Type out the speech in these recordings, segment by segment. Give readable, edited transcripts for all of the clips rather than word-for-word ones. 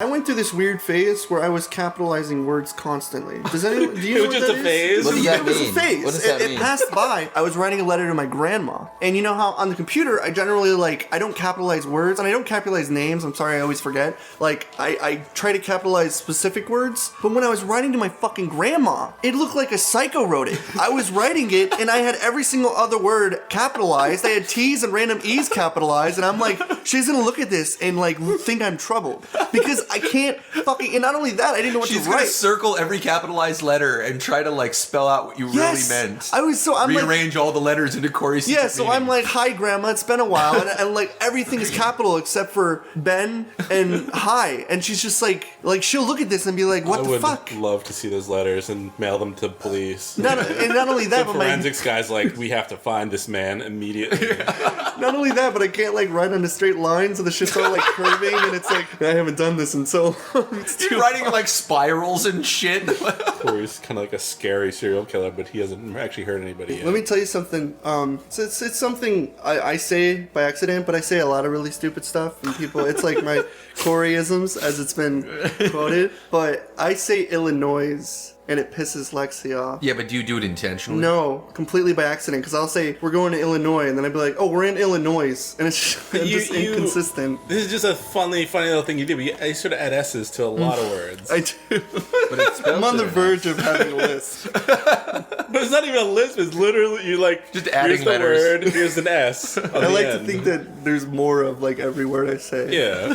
I went through this weird phase where I was capitalizing words constantly. Does anyone? Do you know what that is? Phase? What does that It was a mean? phase. What does that mean? It passed by. I was writing a letter to my grandma, and you know how on the computer I generally I don't capitalize words and I don't capitalize names. I'm sorry, I always forget. I try to capitalize specific words, but when I was writing to my fucking grandma, it looked like a psycho wrote it. I was writing it, and I had every single other word capitalized. I had T's and random E's capitalized, and I'm like, she's gonna look at this and think I'm troubled because I can't fucking. And not only that, I didn't know what She's to write. gonna circle every capitalized letter and try to spell out what you really meant. I'm rearrange all the letters into Cory's. Yeah, so I'm like, hi grandma, it's been a while, and everything is capital except for Ben and hi, and she's just like she'll look at this and be like, what the fuck? I would love to see those letters and mail them to police. Not only that, the but forensics guy's like, we have to find this man immediately. Not only that, but I can't write on a straight line, so the shit's all curving, and it's I haven't done this in so long. It's too You're writing spirals and shit. Cory's kind of like a scary serial killer, but he hasn't actually hurt anybody yet. Let me tell you something. It's something I say by accident, but I say a lot of really stupid stuff, and people, it's like my Coryisms, as it's been quoted. But I say Illinois, and it pisses Lexi off. Yeah, but do you do it intentionally? No, completely by accident. Because I'll say we're going to Illinois, and then I'd be like, "Oh, we're in Illinois," and it's just inconsistent. This is just a funny little thing you do. But I sort of add S's to a lot of words. I do. But it's I'm on the verge of having a list. But it's not even a list. It's literally you just adding here's the letters. Word, here's an S. I like to think that there's more of every word I say. Yeah.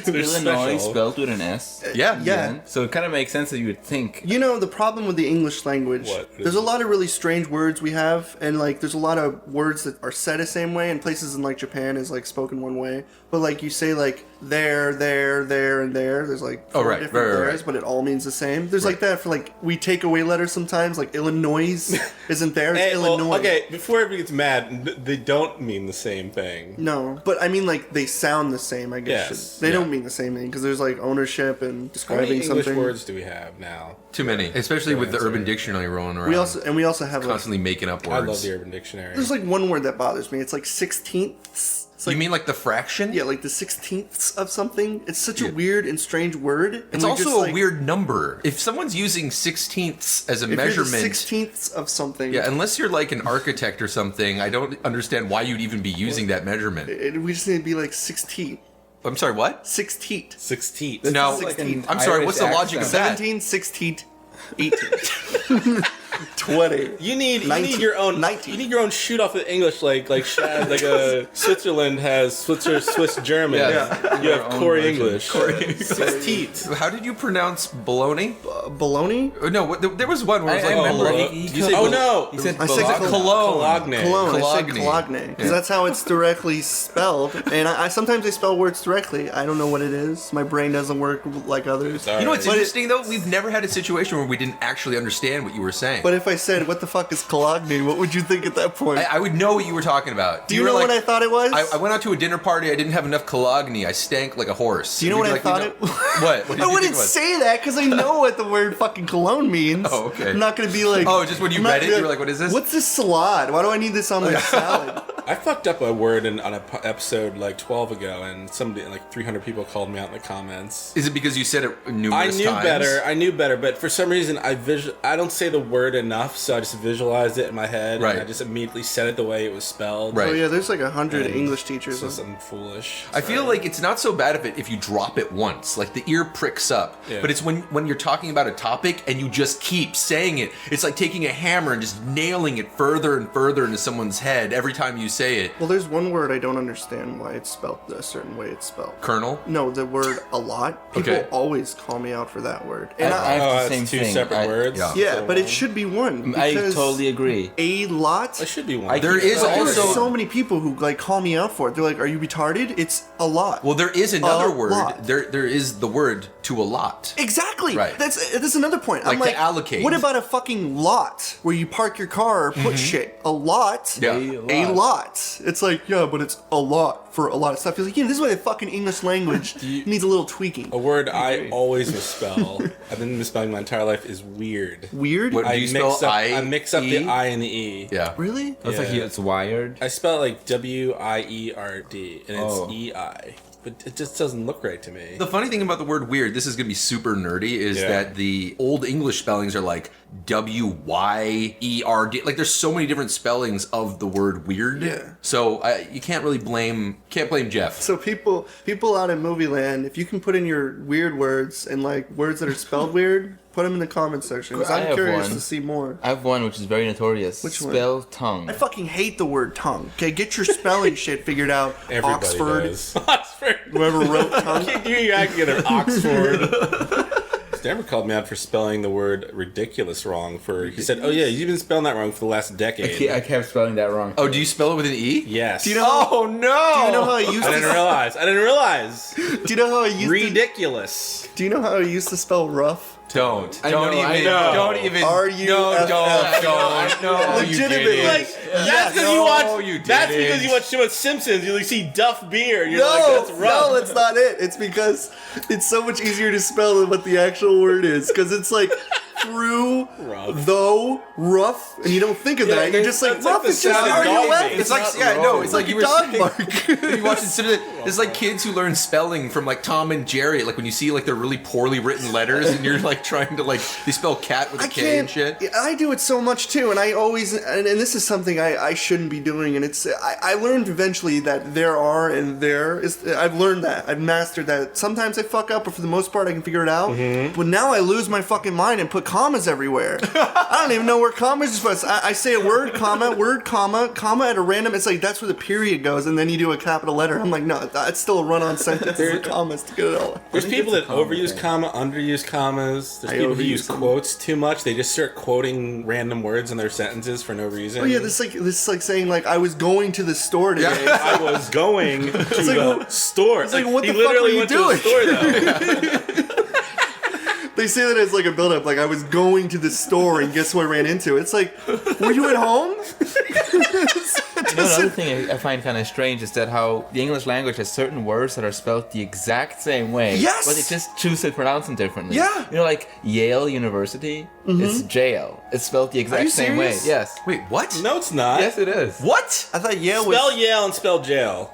Illinois spelled with an S. Yeah. So it kind of makes sense that you would think. You know, the problem with the English language, there's a lot of really strange words we have, and there's a lot of words that are said the same way, and places in Japan is spoken one way. But you say there, and there. There's four different theirs, but it all means the same. There's that for we take away letters sometimes, Illinois isn't there, it's Illinois. Well, okay, before everybody gets mad, they don't mean the same thing. No, but I mean they sound the same, I guess. Yes. They don't mean the same thing, because there's ownership and How describing many English something. words do we have now? Too many, especially with the Urban Dictionary rolling around. We also have constantly making up words. I love the Urban Dictionary. There's one word that bothers me. It's 16ths. It's you mean the fraction? Yeah, the 16ths of something. It's such a weird and strange word. It's also a weird number. If someone's using 16ths as a measurement... You're the 16ths of something. Yeah, unless you're an architect or something, I don't understand why you'd even be using that measurement. We just need to be 16. I'm sorry, what? 16. 16. No, 16. I'm sorry, Irish what's the logic of that? 17, 16, 18. 20. You need 19, your own 19. You need your own shoot off of English like Switzerland has Swiss German. Yeah. You have Cory version. English. Sixteens. How did you pronounce baloney? Bologna? No, there was one where it was I remember. You say no. He said I said Bologna. cologne. Cologne. I said Cologne. cologne. Because that's how it's directly spelled. And I sometimes I spell words directly. I don't know what it is. My brain doesn't work like others. You know what's But interesting though? We've never had a situation where we didn't actually understand what you were saying. But if I said, what the fuck is cologne, what would you think at that point? I would know what you were talking about. Do you know what I thought it was? I went out to a dinner party. I didn't have enough cologne. I stank like a horse. Do you know what I thought it was? What? What did I you wouldn't think it was? say that because I know what the word fucking cologne means. Oh, okay. I'm not going to be like... Oh, just when you I'm not read it, gonna you were like, what is this? What's this salad? Why do I need this on my salad? I fucked up a word on an episode 12 ago, and somebody 300 people called me out in the comments. Is it because you said it numerous times? I knew better, but for some reason I don't say the word enough, so I just visualized it in my head, Right. and I just immediately said it the way it was spelled. Right. Oh yeah, there's 100 English teachers. So I'm foolish. I feel like it's not so bad if you drop it once. The ear pricks up. Yeah. But it's when you're talking about a topic and you just keep saying it. It's like taking a hammer and just nailing it further and further into someone's head every time you say it. Well, there's one word I don't understand why it's spelled a certain way it's spelled. Colonel? No, the word a lot. People Okay. always call me out for that word. And I have the that's same two thing. separate words. Yeah. yeah, So but it should be one. I because totally agree. A lot. It should be one. There is There are also... so many people who call me out for it. They're like, "Are you retarded?" It's a lot. Well, there is another A word. lot. There is the word to a lot. Exactly. Right. That's another point. Like I'm to like, allocate. what about a fucking lot where you park your car or put shit? A lot. Yeah. A lot. It's yeah, but it's a lot for a lot of stuff. You're like, this is why the fucking English language needs a little tweaking. A word I always misspell, I've been misspelling my entire life, is weird. Weird? What- Do you spell I mix up the I-E? I and the E. Yeah. Really? Looks like Yeah. it's wired. I spell it Wierd, and it's Oh. EI. but it just doesn't look right to me. The funny thing about the word weird, this is going to be super nerdy, is that the old English spellings are like W-Y-E-R-D. Like there's so many different spellings of the word weird. Yeah. So you can't really blame Jeff. So people out in movie land, if you can put in your weird words and like words that are spelled weird, put them in the comment section. 'Cause I I'm have curious one. to see more. I have one which is very notorious. Which one? Spell tongue. I fucking hate the word tongue. Okay, get your spelling shit figured out. Everybody Oxford, does. Oxford. whoever wrote tongue. Can't you act together, Oxford? Stanford called me out for spelling the word ridiculous wrong. He said, "Oh yeah, you've been spelling that wrong for the last decade." I kept spelling that wrong. Oh, do you spell it with an E? Yes. Do you know? Oh no! Do you know how I used I didn't realize. Do you know how I used Ridiculous. Do you know how I used to spell rough? Don't I know. Don't even. R-U-F-F. No, you Legitimately. didn't. Like, that's because you watch. That's didn't. because you watch too much Simpsons. You see Duff beer, and you're No, like, that's rough. no, that's not it. It's because it's so much easier to spell than what the actual word is. Because it's like through, Rough. though, rough, and you don't think of that. You're just like, that's like rough the is just sound of dog R-U-F. base. It's like not wrong. it's like you were dog saying. mark. You watch it's like kids who learn spelling from like Tom and Jerry. Like when you see like their really poorly written letters, and you're like trying to like they spell cat with a K and shit. I do it so much too, and I always and this is something I shouldn't be doing. And it's I learned eventually that there are and there is. I've learned that I've mastered that. Sometimes I fuck up, but for the most part I can figure it out. But now I lose my fucking mind and put commas everywhere. I don't even know where commas are supposed. I say a word comma at a random. It's like that's where the period goes, and then you do a capital letter. I'm like, no, that's still a run-on sentence with commas to get it all. There's people that overuse comma, underuse commas. There's people who use quotes too much. They just start quoting random words in their sentences for no reason. Oh yeah, this is like saying like I was going to the store today. I was going to the store. It's like, what he the fuck literally were you went doing? to the store though. They say that as like a build-up, like I was going to the store and guess what I ran into? It's like, were you at home? Another thing I find kind of strange is that how the English language has certain words that are spelled the exact same way. Yes! But they just choose to pronounce them differently. Yeah! You know, like Yale University, it's jail. It's spelled the exact you same way. serious? Yes. Wait, what? No, it's not. Yes, it is. What? I thought Yale was. Spell Yale and spell jail.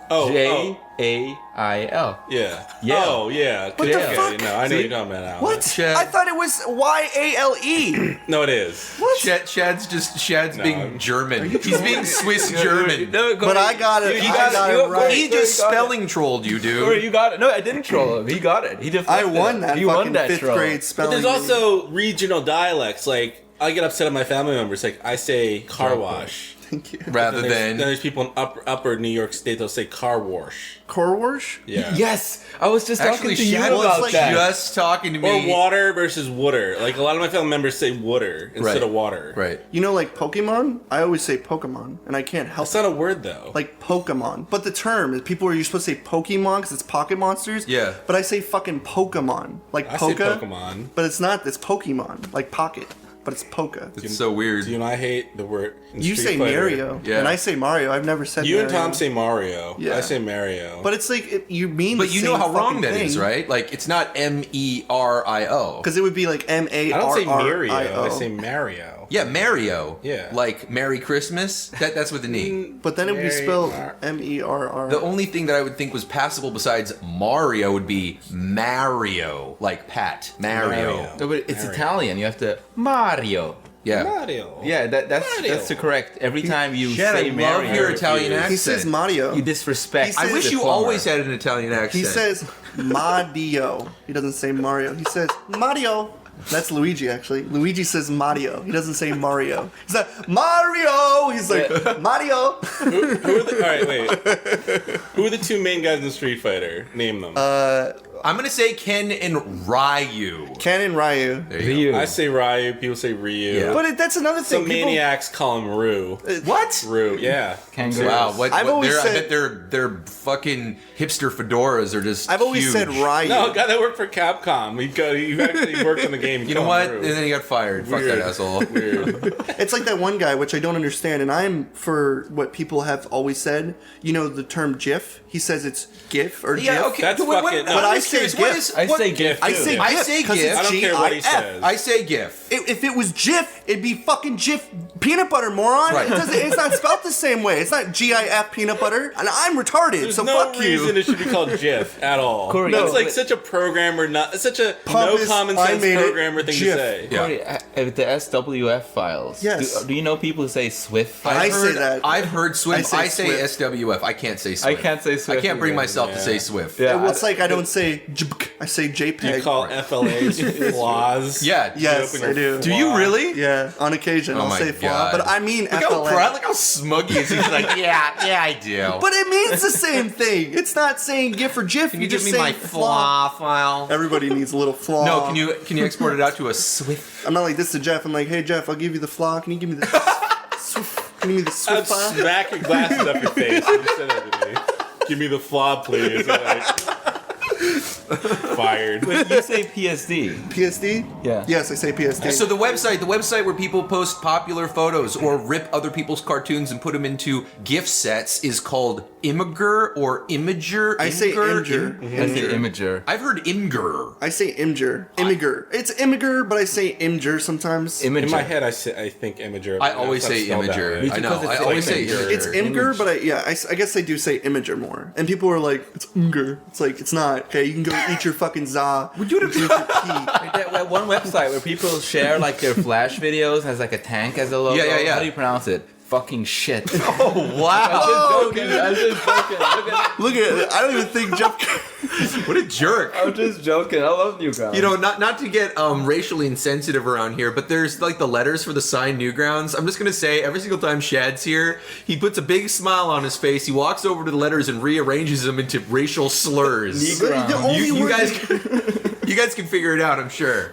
J-A-I-L. Yeah. Yale. Oh, yeah. What the Okay, fuck? No, I know you're talking about now. What? Chad. I thought it was Y-A-L-E. No, it is. What? Chad's No. being German. He's being Swiss German. No, But I got it. You I got got it. it right. He just spelling trolled you, Corey, dude. you got it. No, I didn't troll him. He got it. He I deflected won it. that He fucking won that fifth troll. grade But spelling. there's also regional dialects. Like, I get upset at my family members. Like, I say car wash. Thank you. Rather Then than there's people in upper New York State, they'll say car wash. Corwash? Yeah. Yes, I was just actually talking to you Chad was about like that. just talking to me. Or water versus wooder. Like, a lot of my family members say wooder instead Right. of water. Right. You know, like Pokemon? I always say Pokemon, and I can't help That's not a word, though. like Pokemon. But the term is people are you supposed to say Pokemon because it's pocket monsters? Yeah. But I say fucking Pokemon. Like I say Poka. Pokemon. But it's not, it's Pokemon. Like pocket. But it's Poka. It's so weird. You and I hate the word. in You Street say Fighter. Mario. Yeah. And I say Mario. I've never said You Mario. and Tom say Mario. Yeah. I say Mario. But it's like, you mean But the you know same how wrong fucking that is, thing. right? Like it's not Merio. Because it would be like M-A-R-R-I-O. I don't say Mario. I say Mario. Yeah, Mario. Yeah. Like Merry Christmas. That's with an E. But then it would be Mary spelled Mar- M-E-R-R. The only thing that I would think was passable besides Mario would be Mario, like Pat. Mario. No, but it's Mario. Italian. You have to Mario. Yeah. Mario. Yeah, that's Mario. the correct. Every time you Chad, say I Mario, love your Italian you- accent. He says Mario. You disrespect. He says- I wish the you plumber. always had an Italian accent. He says Mario. He doesn't say Mario. He says Mario. That's Luigi, actually. Luigi says Mario. He doesn't say Mario. He's like, Mario! He's like, Mario! Who are the, all right, wait. Who are the two main guys in Street Fighter? Name them. I'm gonna say Ken and Ryu. Ken and Ryu. There you Ryu. I say Ryu. People say Ryu. Yeah. But that's another thing. Some maniacs call him Rue. go. What? Rue, yeah. Kangaroo. Wow, what? I've always I said- bet their fucking hipster fedoras are just. I've always huge. said Ryu. No, a guy that worked for Capcom. He actually worked on the game. You know what? And then he got fired. Fuck Weird. that asshole. Weird. It's like that one guy, which I don't understand, and I'm for what people have always said. You know the term GIF? He says it's GIF or Yeah, GIF. okay. That's What- fucking- But I I'm say curious, GIF. I say GIF. I too. say I GIF say because GIF. it's I don't care what he GIF. says. I say GIF. If it was GIF, it'd be fucking GIF peanut butter, moron. Right. It's not spelled the same way. It's not GIF peanut butter. And I'm retarded, There's so no fuck reason you. it should be called GIF at all. Cory, That's no, like but- such a programmer, not such a Pompous, no common I sense made it programmer thing GIF. to say. Yeah. Cory, with the SWF files. Yes. Do you know people who say Swift? I I've say heard, that. I've heard Swift. I say I say Swift. SWF. I can't say I Swift. can't say Swift. I can't bring either. myself to Yeah. say Swift. Yeah. Well, it's like I don't say JPEG, I say JPEG. You call FLAs flaws. Yeah. Yes, You open I your do. Do you really? Yeah, on occasion I'll my say flaw, God. but I mean Look how FLA. proud, look how smug he is. He's like, yeah, I do. But it means the same thing. It's not saying GIF or GIF. Can you You're give just me my saying flaw file? Everybody needs a little flaw. No, can you export it out to a Swift? I'm not like this to Jeff. I'm like, hey Jeff, I'll give you the flaw. Can you give me the Swift? Can you give me the I'd Swift file? smack your glasses up your face when you said that to me. Give me the flaw, please. Like, fired. Wait, you say PSD. PSD? Yeah. Yes, I say PSD. So the website where people post popular photos or rip other people's cartoons and put them into GIF sets is called Imgur or Imager. I say Imgur. I say Imager. I've heard Imgur. I say Imgur. Imgur. It's Imgur, but I say Imgur sometimes. Imager. In my head, I think Imager. I always say Imager. I know. because I it's always say Imager. Imager. It's Imgur, but I guess I do say Imager more. And people are like, it's Imgur. It's like, it's not. Okay, you can go eat your fucking za. Would you drink your pee? That one website where people share like their Flash videos has like a tank as a logo. Yeah. How do you pronounce it? Fucking shit. Oh wow! I'm just joking. Look at it. I don't even think Jeff. What a jerk! I'm just joking. I love Newgrounds. You know, not to get racially insensitive around here, but there's like the letters for the sign Newgrounds. I'm just gonna say, every single time Shad's here, he puts a big smile on his face. He walks over to the letters and rearranges them into racial slurs. Newgrounds. The only You word guys, you guys can figure it out, I'm sure.